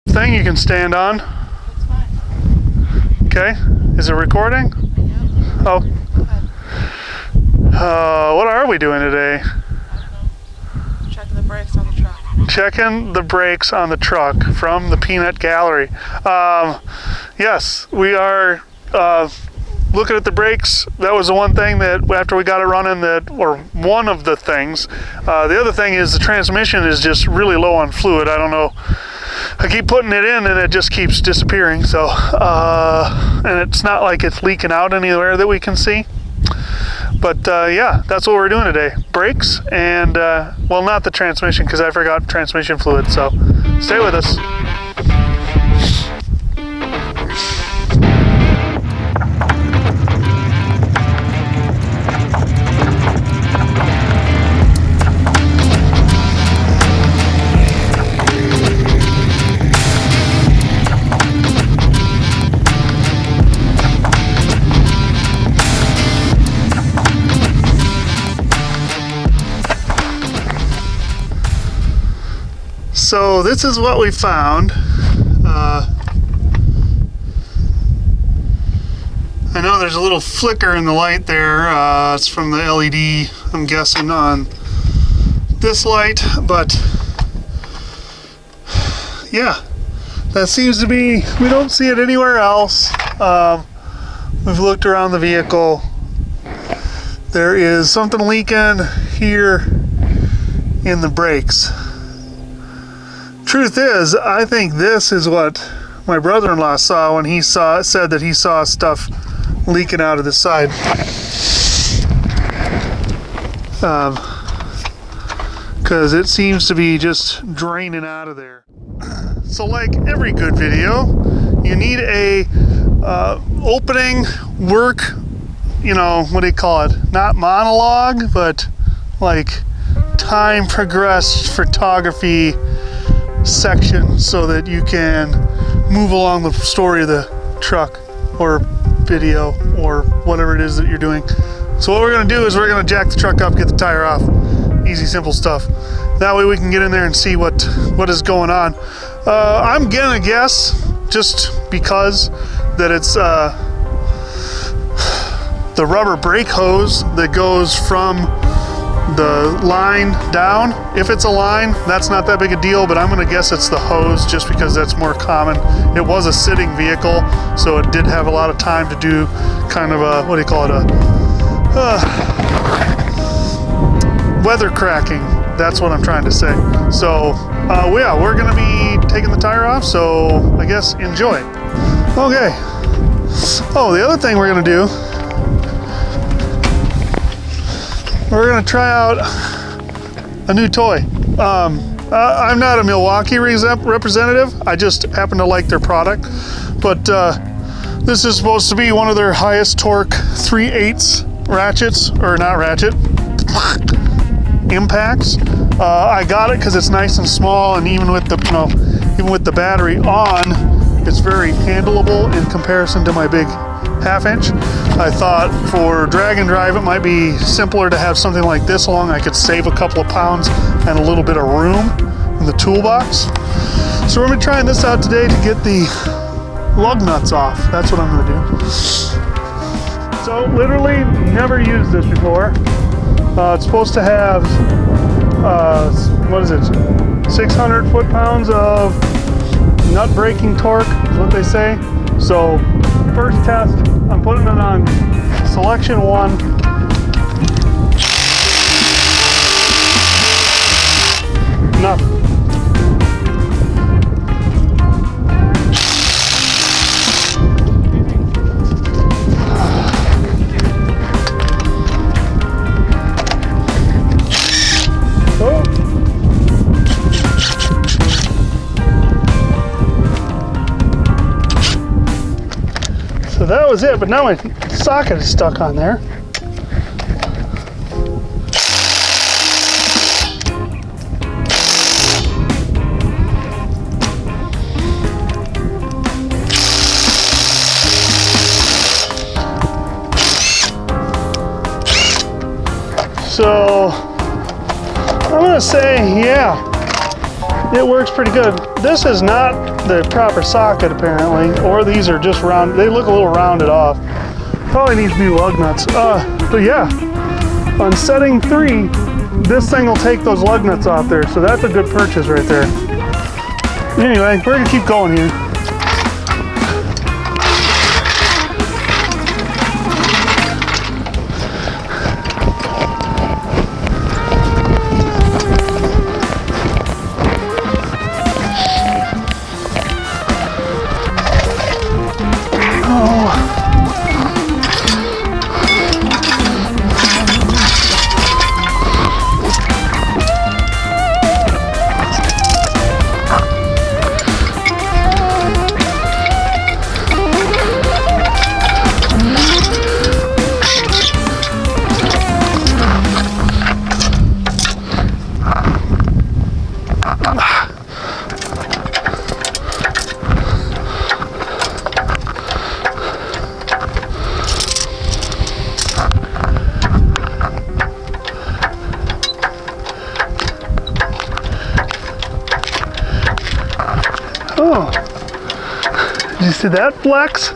thing you can stand on. That's fine. Okay. Is it recording? Yeah. Oh. Go ahead. What are we doing today? I don't know. Checking the brakes on the truck. Checking the brakes on the truck from the Peanut Gallery. Yes, we are looking at the brakes. That was the one thing that after we got it running, or one of the things. The other thing is the transmission is just really low on fluid. I don't know. I keep putting it in and it just keeps disappearing. So, and it's not like it's leaking out anywhere that we can see. But yeah, that's what we're doing today. Brakes and, well, not the transmission because I forgot transmission fluid. So stay with us. So this is what we found. I know there's a little flicker in the light there. It's from the LED, I'm guessing, on this light, but yeah, that seems to be, we don't see it anywhere else. We've looked around the vehicle. There is something leaking here in the brakes. Truth is, I think this is what my brother-in-law saw when he said that he saw stuff leaking out of the side. Because it seems to be just draining out of there. So like every good video, you need a opening work, you know, what do you call it? Not monologue, but like time progressed photography section so that you can move along the story of the truck or video or whatever it is that you're doing. So what we're going to do is we're going to jack the truck up, get the tire off. Easy, simple stuff. That way we can get in there and see what is going on. I'm going to guess, just because, that it's the rubber brake hose that goes from the line down. If it's a line, that's not that big a deal, but I'm gonna guess it's the hose just because that's more common. It was a sitting vehicle, so it did have a lot of time to do kind of a, what do you call it, a weather cracking. That's what I'm trying to say. So yeah, we're gonna be taking the tire off, so I guess enjoy. Okay. Oh, the other thing we're gonna do, we're gonna try out a new toy. I'm not a Milwaukee representative. I just happen to like their product. But this is supposed to be one of their highest torque 3/8 ratchets, or not ratchet, impacts. I got it because it's nice and small, and even with the, you know, even with the battery on, it's very handleable in comparison to my big 1/2 inch. I thought for drag and drive it might be simpler to have something like this along. I could save a couple of pounds and a little bit of room in the toolbox. So we're gonna be trying this out today to get the lug nuts off. That's what I'm gonna do. So literally never used this before. It's supposed to have, what is it, 600 foot-pounds of nut braking torque is what they say. So first test, I'm putting it on selection 1. Nothing. Oh. So that was it, but now my socket is stuck on there. So I'm gonna say, yeah, it works pretty good. This is not the proper socket apparently, or these are just round. They look a little rounded off. Probably needs new lug nuts. But yeah, on setting 3, this thing will take those lug nuts off there, so that's a good purchase right there. Anyway, we're gonna keep going here. Oh, did you see that flex?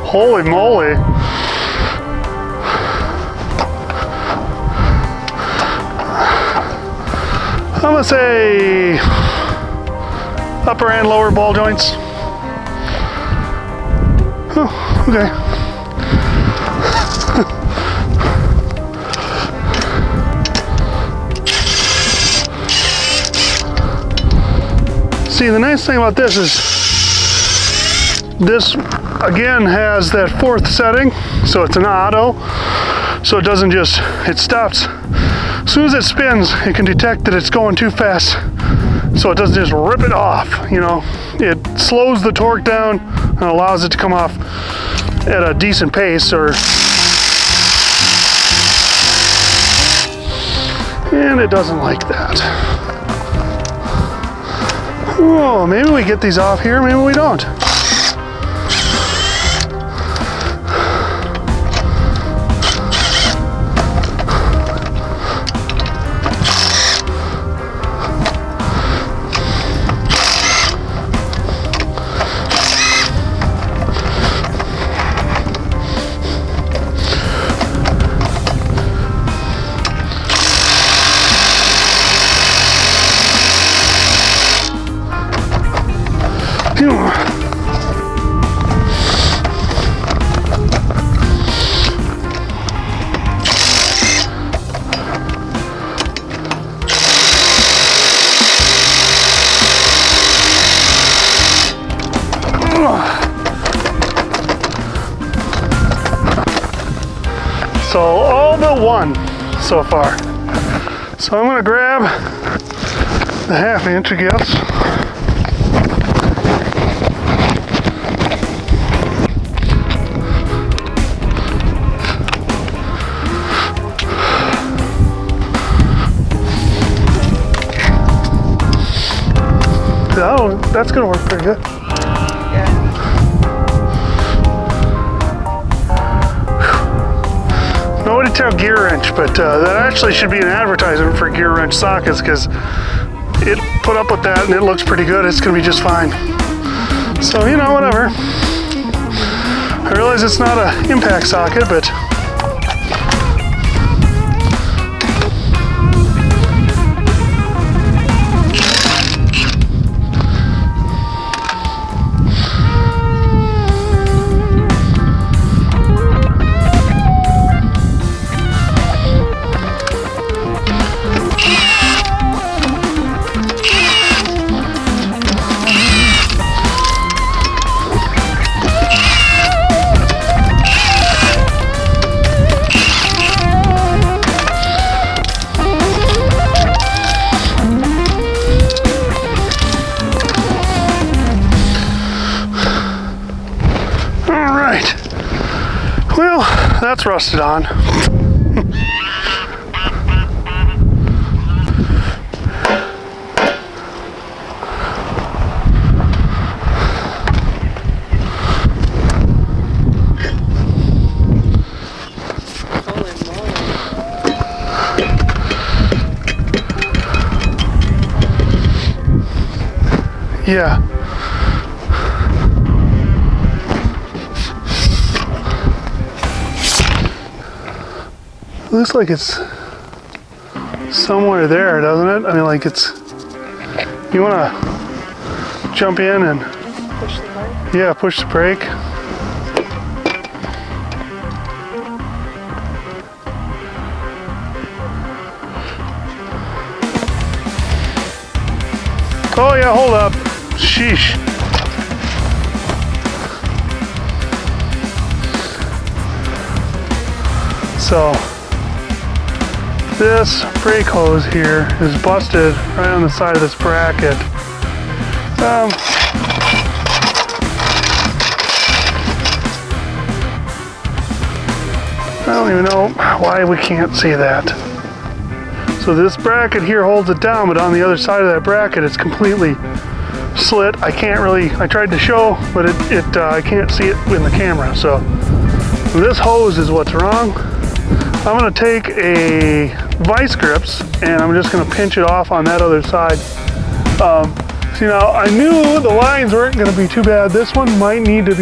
Holy moly. I'm gonna say upper and lower ball joints. Oh, okay. See, the nice thing about this is this again has that 4th setting, so it's an auto, so it doesn't just, it stops. As soon as it spins, it can detect that it's going too fast, so it doesn't just rip it off, you know. It slows the torque down and allows it to come off at a decent pace, and it doesn't like that. Oh, maybe we get these off here, maybe we don't. So all but one so far. So I'm gonna grab the 1/2 inch, I guess. Oh, that's gonna work pretty good. Nobody tell gear wrench, but that actually should be an advertisement for gear wrench sockets, because it put up with that and it looks pretty good. It's gonna be just fine. So, you know, whatever. I realize it's not an impact socket, but well, that's rusted on. Yeah. Looks like it's somewhere there, doesn't it? I mean, like it's, you want to jump in and Push the brake. yeah, push the brake. Oh yeah, hold up. Sheesh. So this brake hose here is busted right on the side of this bracket. I don't even know why we can't see that. So this bracket here holds it down, but on the other side of that bracket it's completely slit. I can't really, I tried to show, but I can't see it in the camera. So this hose is what's wrong. I'm gonna take a vice grips and I'm just gonna pinch it off on that other side. See now, I knew the lines weren't gonna be too bad. This one might need to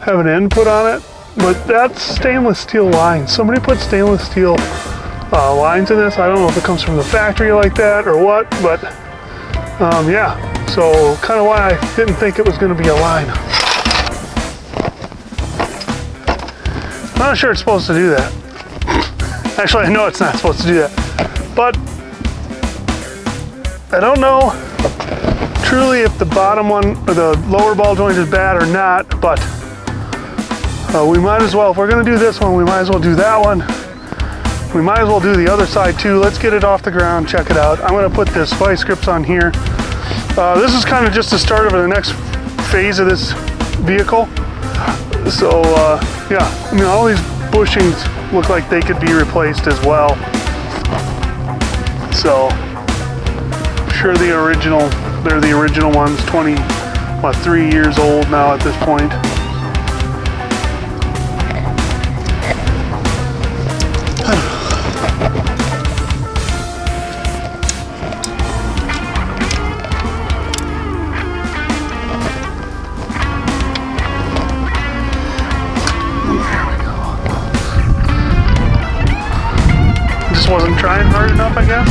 have an end put on it, but that's stainless steel lines. Somebody put stainless steel lines in this. I don't know if it comes from the factory like that or what, but yeah. So kind of why I didn't think it was gonna be a line. I'm not sure it's supposed to do that. Actually, I know it's not supposed to do that, but I don't know truly if the bottom one or the lower ball joint is bad or not, but we might as well, if we're gonna do this one, we might as well do that one. We might as well do the other side too. Let's get it off the ground, check it out. I'm gonna put this vice grips on here. This is kind of just the start of the next phase of this vehicle. So yeah, I mean, all these bushings look like they could be replaced as well. So I'm sure they're the original ones, 3 years old now at this point. Wasn't trying hard enough, I guess.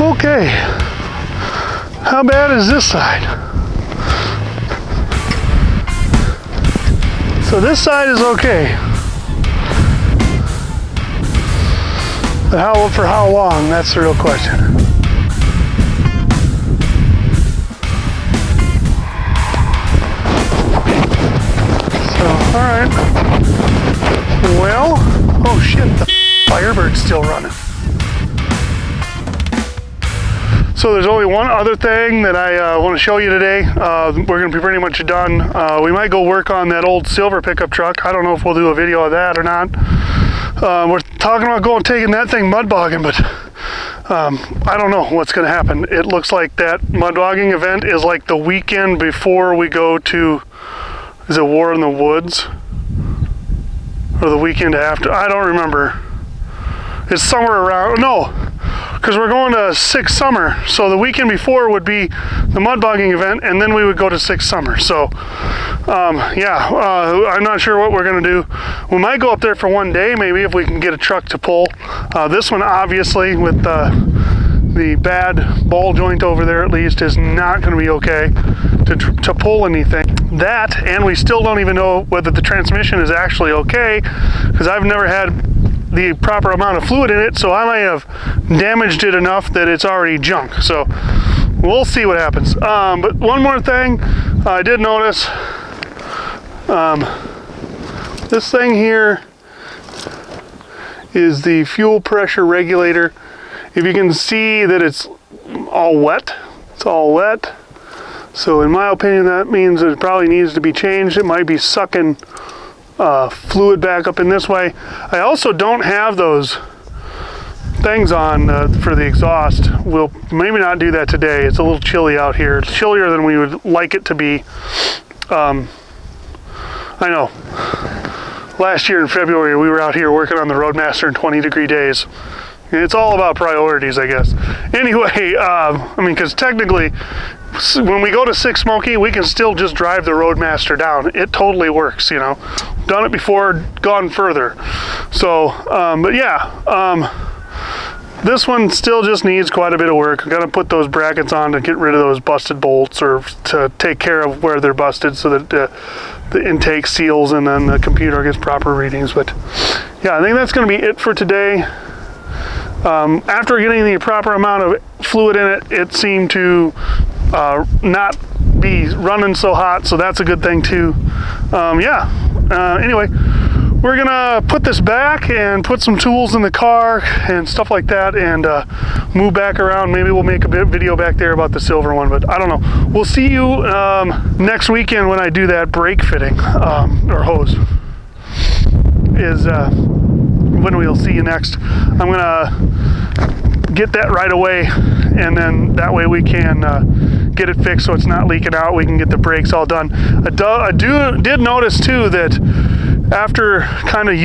Okay. How bad is this side? So this side is okay. But for how long? That's the real question. So, alright. Well, oh shit, the Firebird's still running. So there's only one other thing that I want to show you today. We're going to be pretty much done. We might go work on that old silver pickup truck. I don't know if we'll do a video of that or not. We're talking about taking that thing mud bogging, but I don't know what's going to happen. It looks like that mud bogging event is like the weekend before we go to, is it War in the Woods? Or the weekend after? I don't remember. It's somewhere around, no. Because we're going to Sick Summer, so the weekend before would be the mud bogging event, and then we would go to Sick Summer. So, yeah, I'm not sure what we're going to do. We might go up there for one day, maybe, if we can get a truck to pull. This one, obviously, with the bad ball joint over there, at least, is not going to be okay to pull anything. That, and we still don't even know whether the transmission is actually okay, because I've never had the proper amount of fluid in it, so I might have damaged it enough that it's already junk. So we'll see what happens. But one more thing I did notice, this thing here is the fuel pressure regulator. If you can see that it's all wet, So in my opinion, that means it probably needs to be changed. It might be sucking fluid back up in this way. I also don't have those things on for the exhaust. We'll maybe not do that today. It's a little chilly out here. It's chillier than we would like it to be. I know. Last year in February, we were out here working on the Roadmaster in 20-degree days. It's all about priorities, I guess. Anyway, I mean, because technically, when we go to Sick Smokie, we can still just drive the Roadmaster down. It totally works, you know. Done it before, gone further. So, but yeah, this one still just needs quite a bit of work. I'm gonna put those brackets on to get rid of those busted bolts, or to take care of where they're busted so that the intake seals and then the computer gets proper readings. But yeah, I think that's gonna be it for today. After getting the proper amount of fluid in it, it seemed to not be running so hot, so that's a good thing too. Anyway, we're gonna put this back and put some tools in the car and stuff like that, and move back around. Maybe we'll make a video back there about the silver one, but I don't know. We'll see you next weekend when I do that brake fitting, or hose. When we'll see you next. I'm gonna get that right away, and then that way we can get it fixed so it's not leaking out. We can get the brakes all done. I did notice too that after kind of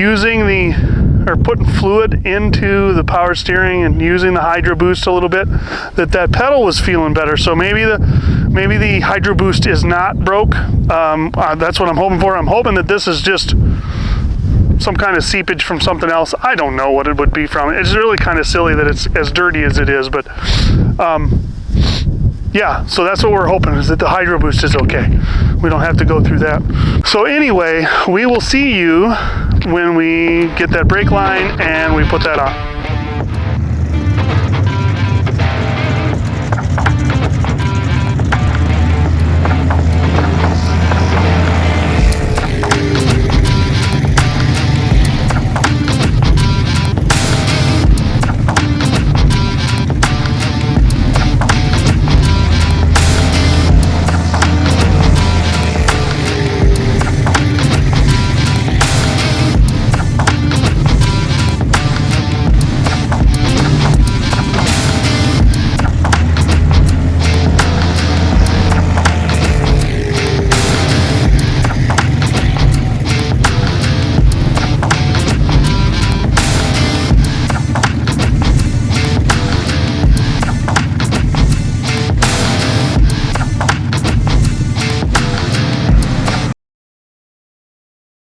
putting fluid into the power steering and using the Hydro Boost a little bit, that pedal was feeling better. So maybe the Hydro Boost is not broke. That's what I'm hoping for. I'm hoping that this is just some kind of seepage from something else. I don't know what it would be from. It's really kind of silly that it's as dirty as it is, but yeah, so that's what we're hoping, is that the Hydro Boost is okay. We don't have to go through that. So anyway, we will see you when we get that brake line and we put that on.